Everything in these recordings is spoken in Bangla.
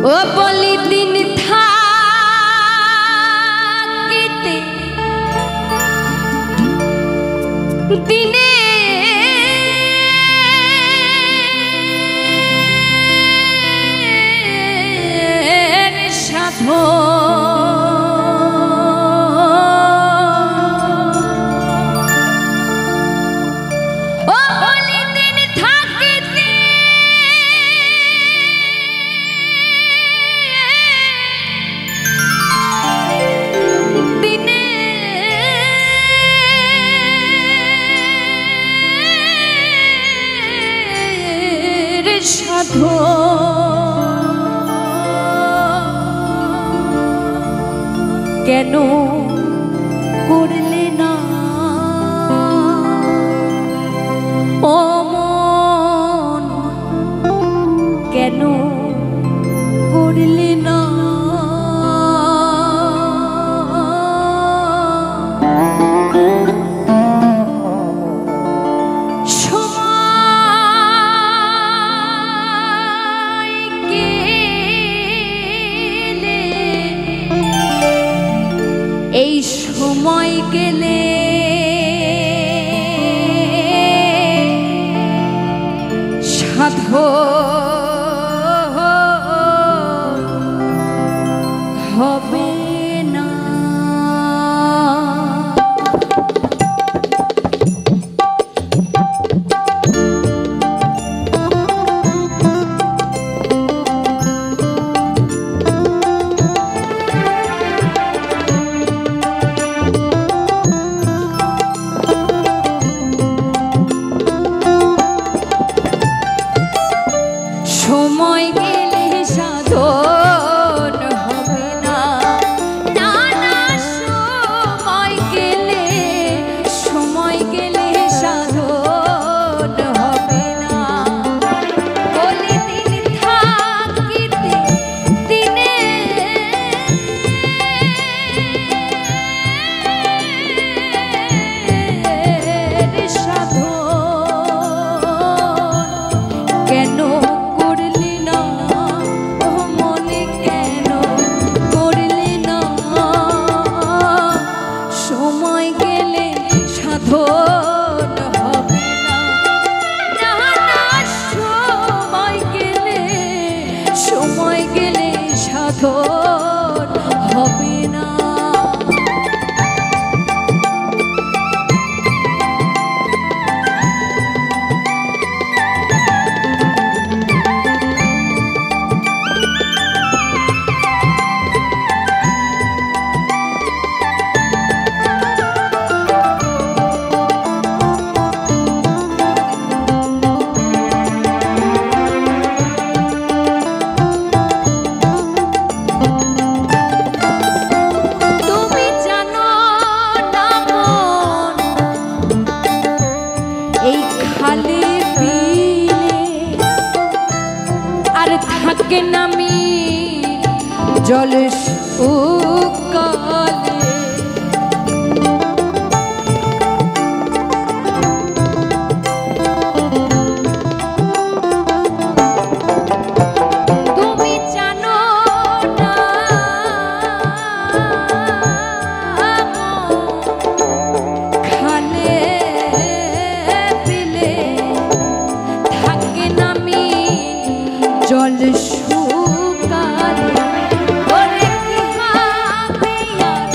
ও বলি দিন থাকিতে দিনে সাধো সাধো কেন করলে না ও মন কেন করলে না এই সময় গেলে সাধো হবে না সময় গেলে সাধন হবে না না না সময় গেলে সাধন হবে না বলে দিন থাকিতে দিনে সাধন কেন সাধন হবে না থাকে নামি জল শুকালে তুমি জানো না খালে বিলে থাকে নামি জল শুকালে ওরে কি হবে আর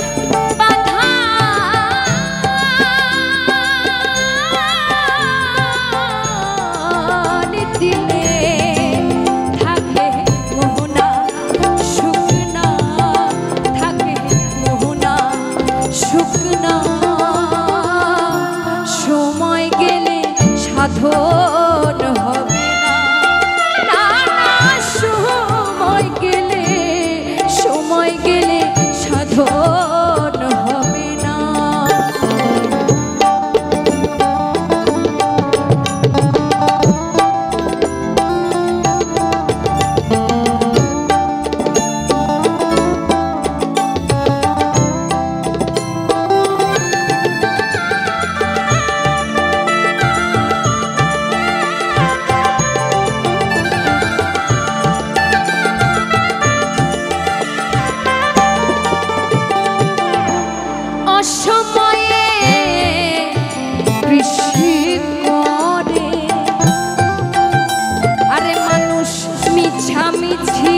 মিছামিছি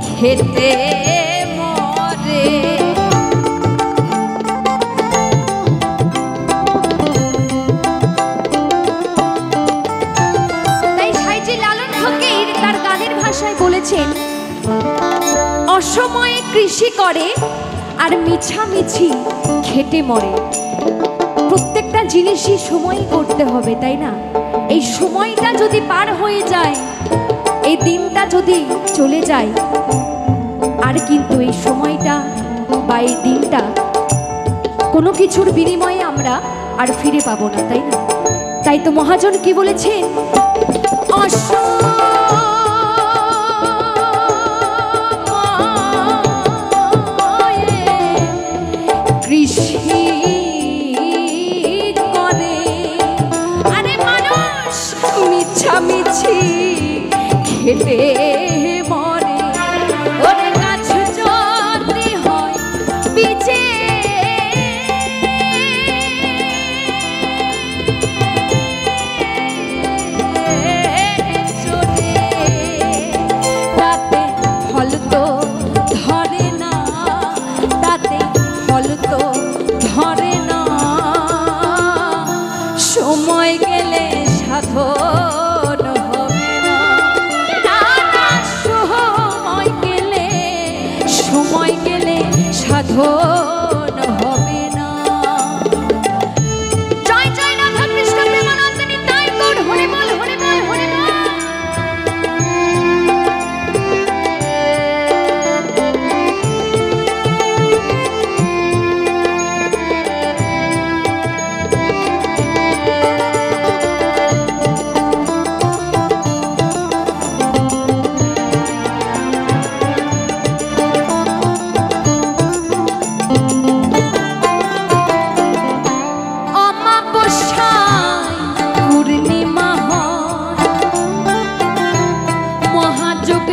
খেতে মরে। তাই সাইজি লালন ফকির তার গানের ভাষায় বলেছেন, অসময়ে কৃষি করে আর মিছামিছি খেটে মরে। প্রত্যেকটা জিনিসই সময় করতে হবে, তাই না? এই সময়টা যদি পার হয়ে যায়, এই দিনটা যদি চলে যায়, আর কিন্তু এই সময়টা বা এই দিনটা কোনো কিছুর বিনিময়ে আমরা আর ফিরে পাবো না, তাই না? তাই তো মহাজন কি বলেছেন, কৃষি করে আরে মানুষ মিছামিছি খেতে মরে। ওরে গাছ যদি হয় বিচে তাতে ফল তো ধরে না, তাতে ফল তো ধরে না। সময় গেলে সাধন হবে না, না সময় গেলে সাধন হবে না। জয় জয় রাধা কৃষ্ণ প্রেমানন্দিনী তাই গৌর হরে বল হরে বল হরে বল। মহাযোগ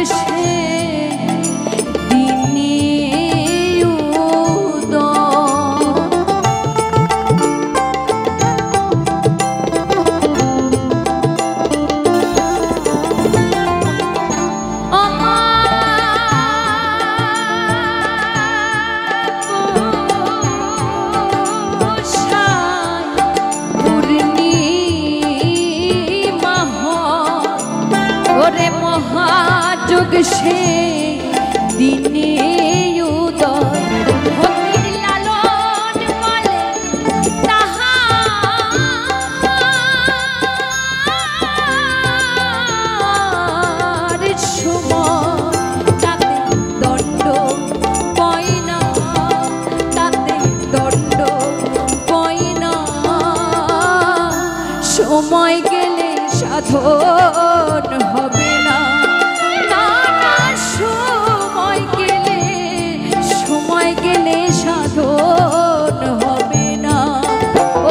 সে দিনে উদয় ভক্তির লালন বলে তাহার সময় তাতে দণ্ড পয় না, তাতে দণ্ড পয় না। সময় গেলে সাধন হবে না, সময় গেলে সাধন হবে না।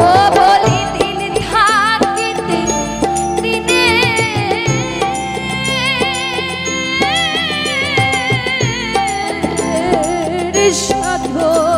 ও বলি দিন থাকিতে দিনে সাধন